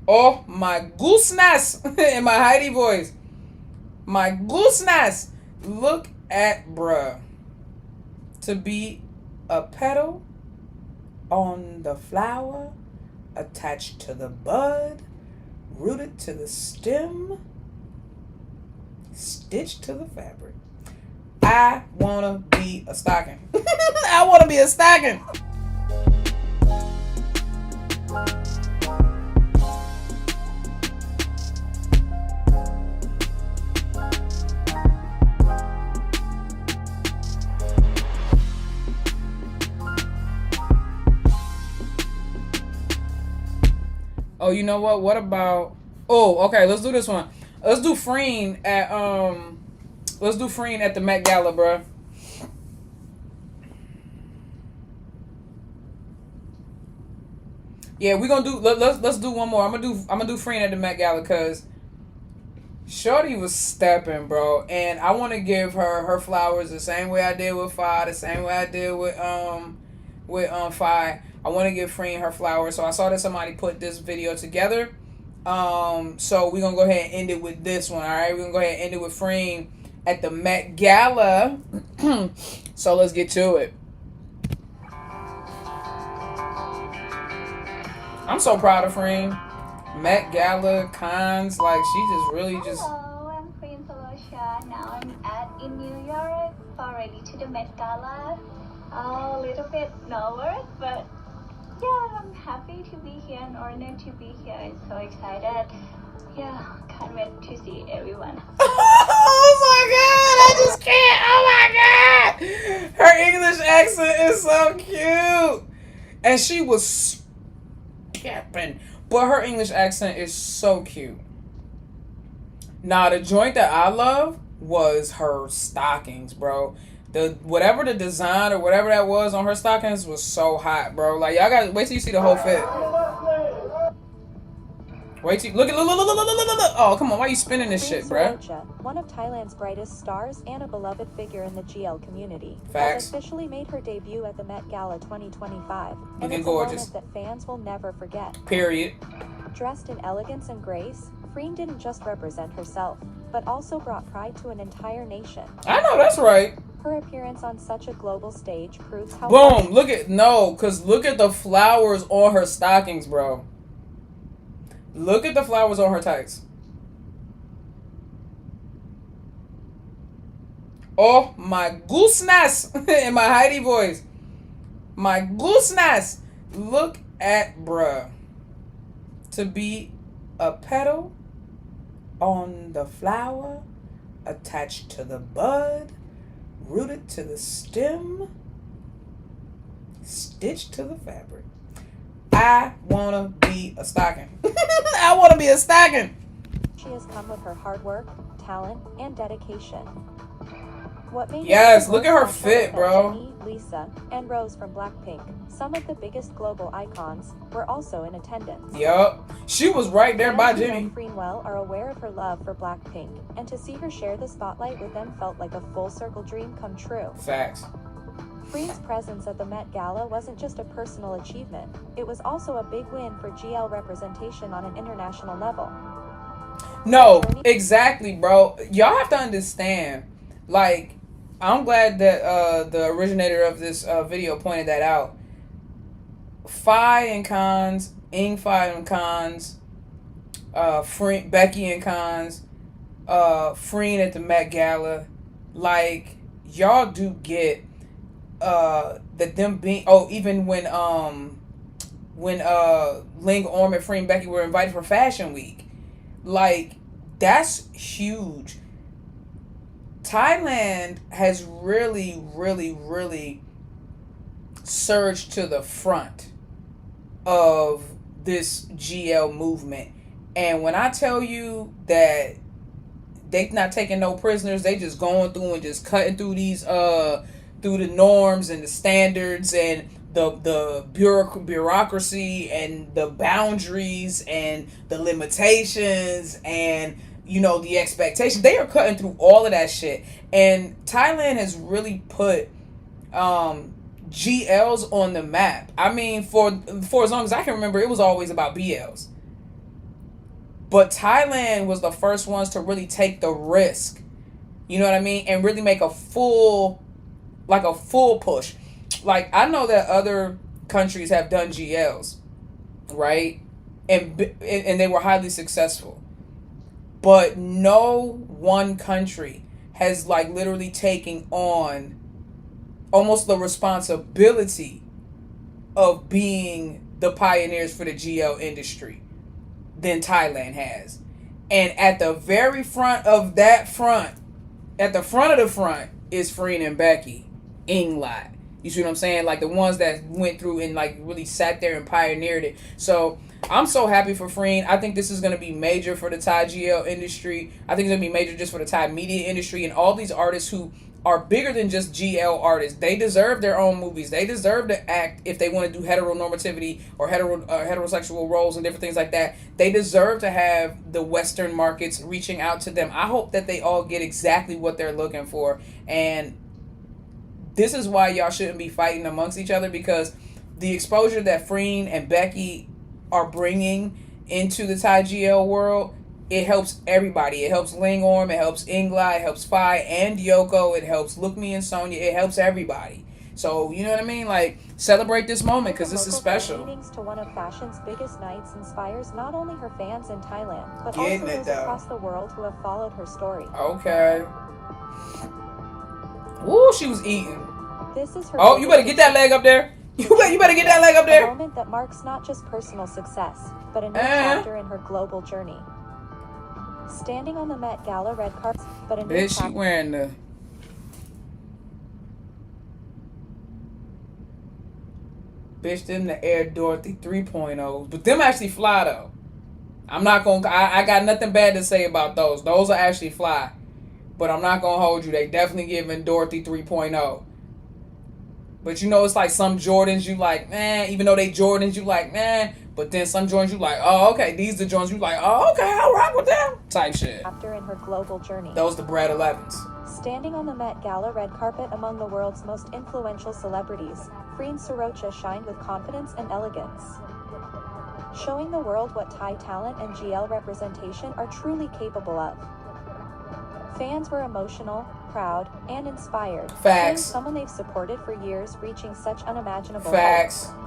Oh my gooseness in my Heidi voice. My gooseness. Look at bruh. To be a petal on the flower, attached to the bud, rooted to the stem, stitched to the fabric. I wanna be a stocking. I wanna be a stocking. Oh, you know what? What about? Oh, okay. Let's do this one. Let's do Freen at Let's do Freen at the Met Gala, bruh. Yeah, we gonna do. Let's do one more. I'm gonna do Freen at the Met Gala because Shorty was stepping, bro, and I want to give her flowers the same way I did with Fi, the same way I did with Fi. I want to give Freen her flowers. So I saw that somebody put this video together. So we're gonna go ahead and end it with this one. All right, we're gonna go ahead and end it with Freen at the Met Gala. So let's get to it. I'm so proud of Freen. Met Gala, cons, like she just really just. Hello, I'm Freen Sarocha. Now I'm in New York, already to the Met Gala. A little bit nervous, but yeah, I'm happy to be here and honored to be here. I'm so excited. Yeah, can't wait to see everyone. Oh my god, I just can't. Oh my god. Her English accent is so cute. And she was skipping. But her English accent is so cute. Now, the joint that I love was her stockings, bro. Whatever the design or whatever that was on her stockings was so hot, bro. Like, y'all gotta wait till you see the whole fit. Wait till look. Oh, come on, why are you spinning this Freen shit, bro? Sarocha, one of Thailand's brightest stars and a beloved figure in the GL community, Facts. has officially made her debut at the Met Gala 2025, and Looking it's gorgeous. a moment that fans will never forget. Period. Dressed in elegance and grace, Freen didn't just represent herself, but also brought pride to an entire nation. I know that's right. Her appearance on such a global stage proves how. Boom! Look at look at the flowers on her stockings, bro. Look at the flowers on her tights. Oh my gooseness in my Heidi voice. My gooseness. Look at bruh. To be a petal on the flower, attached to the bud, rooted to the stem, stitched to the fabric. I wanna be a stocking. I wanna be a stocking. She has come with her hard work, talent, and dedication. What made Yes, it look at her most fit, special bro. is that Jennie, Lisa, and Rose from Blackpink, some of the biggest global icons, were also in attendance. Yup. She was right there by Fans who know Jenny. Freen well are aware of her love for Blackpink, and to see her share the spotlight with them felt like a full circle dream come true. Facts. Freen's presence at the Met Gala wasn't just a personal achievement, it was also a big win for GL representation on an international level. No, exactly, bro. Y'all have to understand. Like, I'm glad that the originator of this video pointed that out. Fi and cons, Ing Fi and cons, Becky and cons, Freen at the Met Gala. Like, y'all do get that them being even when Ling Orm and Freen Becky were invited for Fashion Week. Like, that's huge. Thailand has really, really, really surged to the front of this GL movement. And when I tell you that they not taking no prisoners, they just going through and just cutting through these through the norms and the standards and the bureaucracy and the boundaries and the limitations and the expectations. They are cutting through all of that shit. And Thailand has really put GLs on the map. I mean, for as long as I can remember, it was always about BLs. But Thailand was the first ones to really take the risk. You know what I mean? And really make a full push. Like, I know that other countries have done GLs, right? And they were highly successful. But no one country has, like, literally taken on almost the responsibility of being the pioneers for the GL industry than Thailand has. And at the very front of that front, at the front of the front, is Freen and Becky Inglot. You see what I'm saying? Like, the ones that went through and, like, really sat there and pioneered it. So I'm so happy for Freen. I think this is going to be major for the Thai GL industry. I think it's going to be major just for the Thai media industry and all these artists who are bigger than just GL artists. They deserve their own movies. They deserve to act if they want to do heteronormativity or heterosexual roles and different things like that. They deserve to have the Western markets reaching out to them. I hope that they all get exactly what they're looking for. And this is why y'all shouldn't be fighting amongst each other, because the exposure that Freen and Becky are bringing into the Thai GL world, it helps everybody. It helps Lingorm, it helps Ingla, it helps Phi and Yoko, it helps Look Me and Sonia, it helps everybody. So, you know what I mean? Like, celebrate this moment, because this is special. Meetings to one of fashion's biggest nights inspires not only her fans in Thailand, but also those across the world who have followed her story. Okay. Ooh, she was eating. This is her. Oh, you better get that leg up there. You better get that leg up there. A moment that marks not just personal success, but a new chapter in her global journey. Standing on the Met Gala red carpet, but a new Bitch, she wearing the... Bitch, them the Air Dorothy 3.0s. But them actually fly, though. I'm not gonna... I got nothing bad to say about those. Those are actually fly. But I'm not gonna hold you. They definitely giving Dorothy 3.0. But you know, it's like some Jordans you like, man. Even though they Jordans, you like, man. But then some Jordans you like, oh, okay. These the Jordans you like, oh, okay, I'll rock with them. Type shit. After in her global journey. Those the Brad 11s. Standing on the Met Gala red carpet among the world's most influential celebrities, Freen Sarocha shined with confidence and elegance, showing the world what Thai talent and GL representation are truly capable of. Fans were emotional, proud, and inspired. Facts. Seeing someone they've supported for years reaching such unimaginable Facts. heights.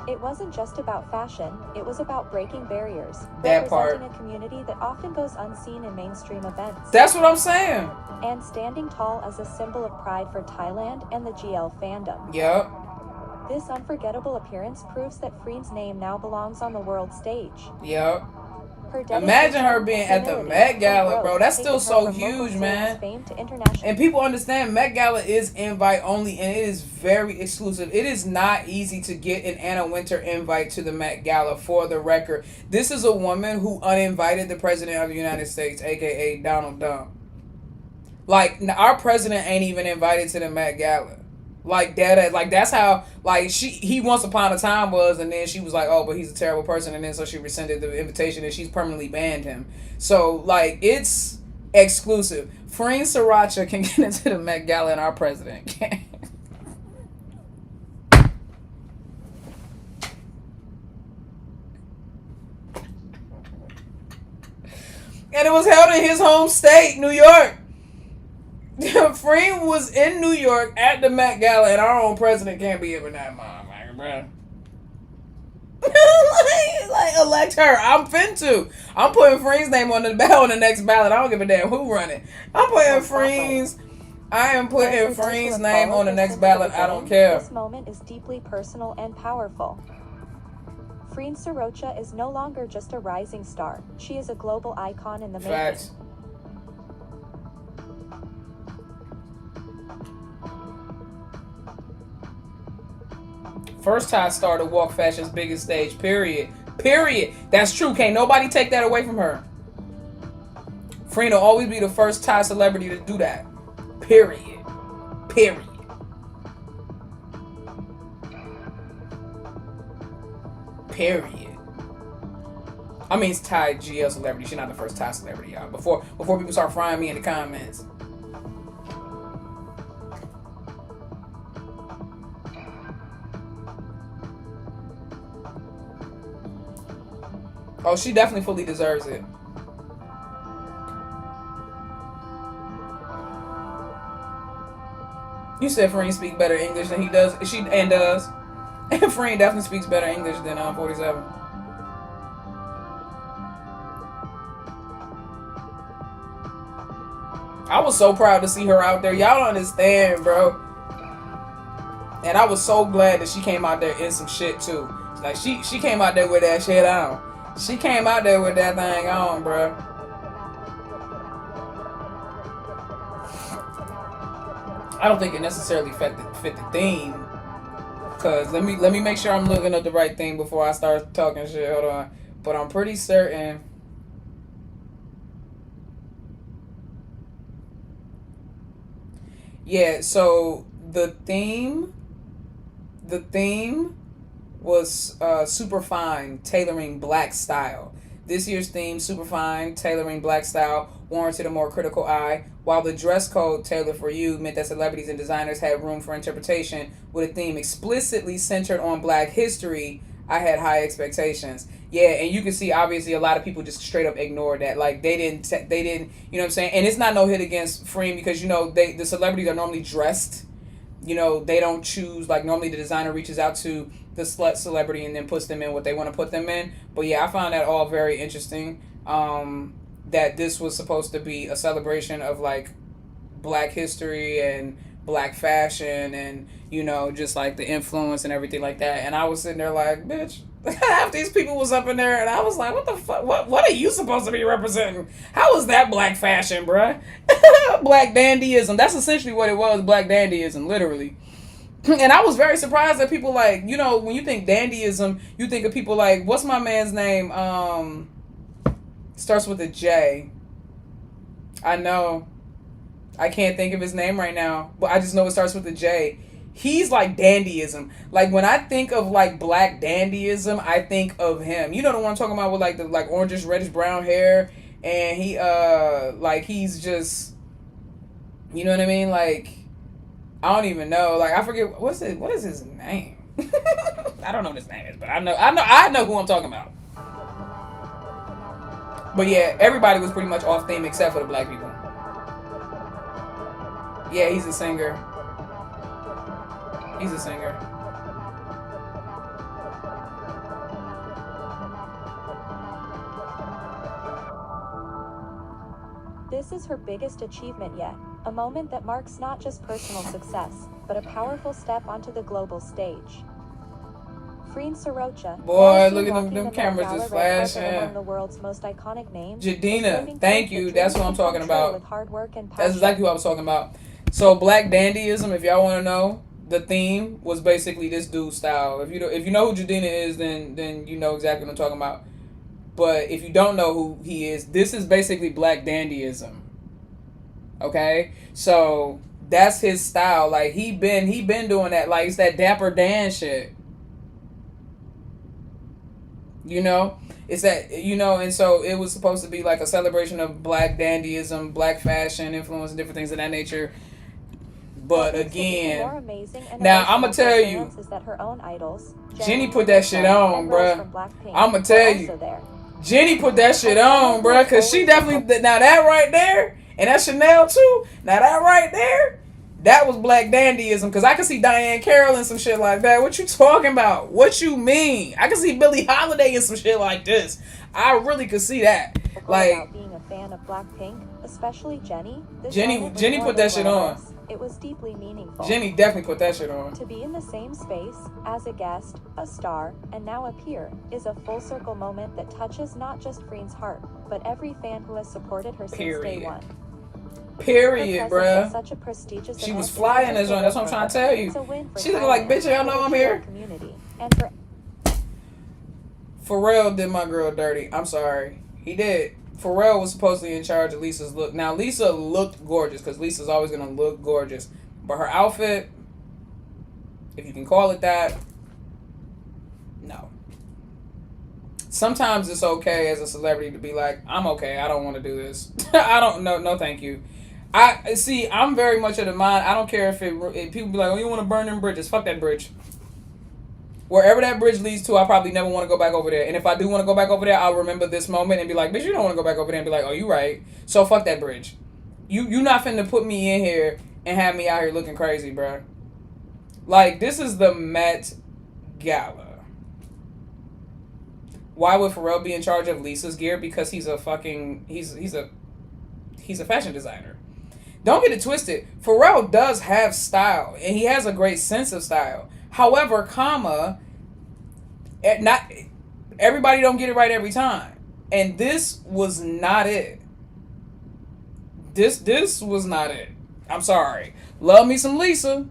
It wasn't just about fashion, it was about breaking barriers, That part. representing a community that often goes unseen in mainstream events. That's what I'm saying. And standing tall as a symbol of pride for Thailand and the GL fandom. Yep. This unforgettable appearance proves that Freen's name now belongs on the world stage. Yep. Her Imagine her being at the Met Gala, bro. That's still so taken her from huge, local man. fame to international. And people understand Met Gala is invite only, and it is very exclusive. It is not easy to get an Anna Wintour invite to the Met Gala, for the record. This is a woman who uninvited the President of the United States, a.k.a. Donald Trump. Like, our president ain't even invited to the Met Gala. Like that, like that's how, like he once upon a time was, and then she was like, oh, but he's a terrible person, and then so she rescinded the invitation and she's permanently banned him. So like, it's exclusive. Freen Sarocha can get into the Met Gala and our president can't. And it was held in his home state, New York. Freen was in New York at the Met Gala, and our own president can't be in that motherfucker, bro. like, elect her. I'm finna. I'm putting Freen's name on the ballot on the next ballot. I don't give a damn who running. I am putting Freen's name on the next ballot. I don't care. This moment is deeply personal and powerful. Freen Sarocha is no longer just a rising star. She is a global icon in the making. Facts. First Thai star to walk fashion's biggest stage, period. Period. That's true. Can't nobody take that away from her. Freen will always be the first Thai celebrity to do that. Period. Period. Period. I mean, it's Thai GL celebrity. She's not the first Thai celebrity, y'all. Before people start frying me in the comments. Oh, she definitely fully deserves it. You said Freen speak better English than he does. She does. And Freen definitely speaks better English than 47. I was so proud to see her out there. Y'all don't understand, bro. And I was so glad that she came out there in some shit too. Like she came out there with that shit on. She came out there with that thing on, bro. I don't think it necessarily fit the theme. Cause let me make sure I'm looking up the right thing before I start talking shit. Hold on. But I'm pretty certain. Yeah, so the theme was super fine, tailoring black style. This year's theme, super fine, tailoring black style, warranted a more critical eye, while the dress code tailored for you meant that celebrities and designers had room for interpretation. With a theme explicitly centered on black history, I had high expectations. Yeah, and you can see obviously a lot of people just straight up ignored that. Like they didn't, you know what I'm saying? And it's not no hit against Freen because, you know, the celebrities are normally dressed. You know, they don't choose, like normally the designer reaches out to the slut celebrity and then puts them in what they want to put them in. But yeah, I found that all very interesting. That this was supposed to be a celebration of like black history and black fashion and, you know, just like the influence and everything like that. And I was sitting there like, bitch, half these people was up in there and I was like, what the fuck? What are you supposed to be representing? How is that black fashion, bruh? Black dandyism. That's essentially what it was, black dandyism, literally. And I was very surprised that people like, you know, when you think dandyism, you think of people like, what's my man's name? Starts with a J. I know. I can't think of his name right now, but I just know it starts with a J. He's like dandyism. Like when I think of like black dandyism, I think of him. You know the one I'm talking about with like the like orangish, reddish brown hair, and he like he's just, you know what I mean? Like I don't even know. Like I forget what is his name? I don't know what his name is, but I know who I'm talking about. But yeah, everybody was pretty much off theme except for the black people. Yeah, he's a singer. He's a singer. This is her biggest achievement yet, a moment that marks not just personal success, but a powerful step onto the global stage. Freen Sarocha, boy, look at them cameras just flashing. Among the world's most iconic names. Jadina, thank you. That's what I'm talking about. With hard work and that's exactly what I was talking about. So black dandyism, if y'all want to know, the theme was basically this dude style. If you know who Jadina is, then you know exactly what I'm talking about. But if you don't know who he is, this is basically black dandyism. Okay? So that's his style. Like he been doing that. Like it's that Dapper Dan shit. You know? It's that, you know, and so it was supposed to be like a celebration of black dandyism, black fashion, influence, and different things of that nature. But again, now I'm gonna tell you, is that her own idols, Jenny put that shit on, bruh. I'm gonna tell you, Jenny put that shit on, bruh, cause she definitely, now that right there, and that Chanel too, now that right there, that was black dandyism, cause I could see Diane Carroll and some shit like that. What you talking about? What you mean? I could see Billie Holiday and some shit like this. I really could see that. Like being a fan of Blackpink, especially Jenny put that shit on. It was deeply meaningful. Jenny definitely put that shit on. To be in the same space, as a guest, a star, and now a peer, is a full circle moment that touches not just Freen's heart, but every fan who has supported her since day one. Period, bruh. Such a prestigious she was flying this one. That's what I'm trying to tell you. She looking like, bitch, y'all know I'm here. And Pharrell did my girl dirty. I'm sorry. He did. Pharrell was supposedly in charge of Lisa's look. Now, Lisa looked gorgeous because Lisa's always going to look gorgeous. But her outfit, if you can call it that, no. Sometimes it's okay as a celebrity to be like, I'm okay. I don't want to do this. I don't know. No, thank you. I'm very much of the mind. I don't care if people be like, oh, you want to burn them bridges. Fuck that bridge. Wherever that bridge leads to, I probably never want to go back over there. And if I do want to go back over there, I'll remember this moment and be like, bitch, you don't want to go back over there, and be like, oh, you right. So fuck that bridge. You not finna put me in here and have me out here looking crazy, bro. Like, this is the Met Gala. Why would Pharrell be in charge of Lisa's gear? Because he's a fucking he's a fashion designer. Don't get it twisted. Pharrell does have style, and he has a great sense of style. However, not everybody don't get it right every time, and this was not it. This was not it. I'm sorry. Love me some Lisa.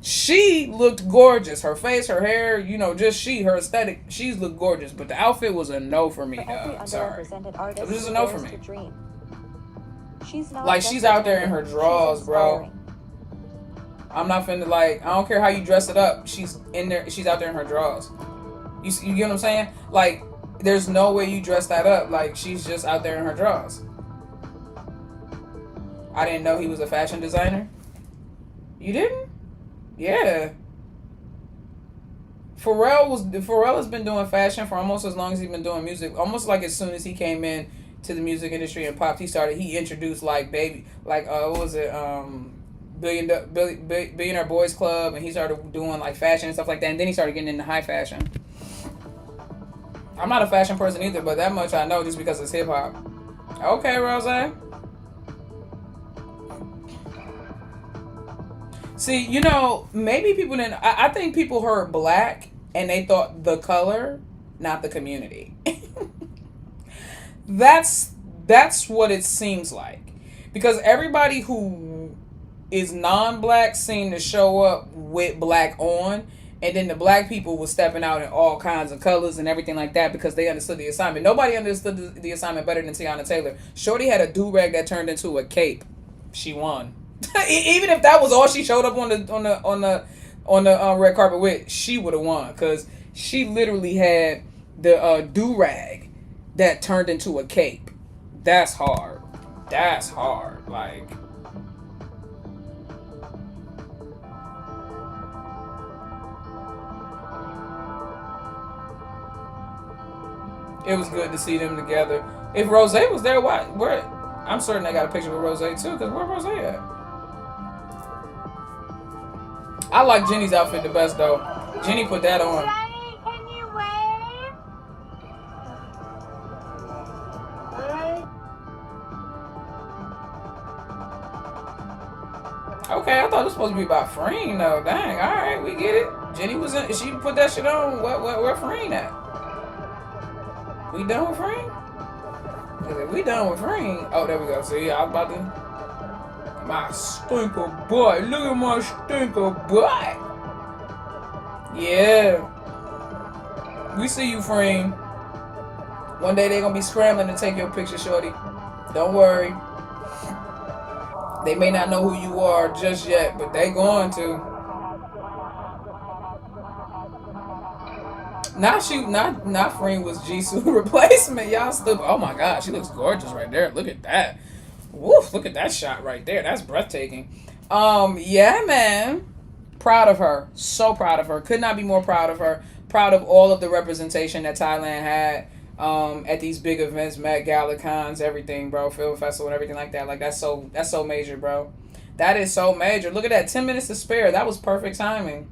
She looked gorgeous. Her face, her hair, just her aesthetic. She's looked gorgeous, but the outfit was a no for me. Sorry, it was just a no for me. She's out there in her drawers, bro. I'm not finna I don't care how you dress it up. She's in there. She's out there in her drawers. You get what I'm saying? Like, there's no way you dress that up. Like, she's just out there in her drawers. I didn't know he was a fashion designer. You didn't? Yeah. Pharrell has been doing fashion for almost as long as he's been doing music. Almost like as soon as he came in to the music industry and popped, he introduced what was it, Billionaire Boys Club, and he started doing like fashion and stuff like that, and then he started getting into high fashion. I'm not a fashion person either, but that much I know just because it's hip hop. Okay, Rose. See, maybe people didn't. I think people heard black and they thought the color, not the community. That's what it seems like, because everybody who is non-black seemed to show up with black on, and then the black people were stepping out in all kinds of colors and everything like that because they understood the assignment. Nobody understood the assignment better than Tiana Taylor. Shorty had a do-rag that turned into a cape. She won. Even if that was all she showed up on the red carpet with, she would have won, because she literally had the do-rag that turned into a cape. That's hard. That's hard. Like, it was good to see them together. If Rose was there, where? I'm certain they got a picture with Rose too, because where Rose at? I like Jenny's outfit the best, though. Jenny put that on. Jenny, can you wave? Okay, I thought it was supposed to be about Freen, though. Dang, all right, we get it. Jenny was in. She put that shit on. Where Freen at? We done with Freen? If we done with Freen, oh, there we go. See, I was about to. My stinker butt. Look at my stinker butt. Yeah. We see you, Freen. One day they're going to be scrambling to take your picture, shorty. Don't worry. They may not know who you are just yet, but they going to. Not Freen was Jisoo replacement. Y'all still. Oh my God, she looks gorgeous right there. Look at that. Woof, look at that shot right there. That's breathtaking. Yeah, man. Proud of her. So proud of her. Could not be more proud of her. Proud of all of the representation that Thailand had at these big events, Met Gala, cons, everything, bro. Film festival and everything like that. Like, that's so major, bro. That is so major. Look at that. 10 minutes to spare. That was perfect timing.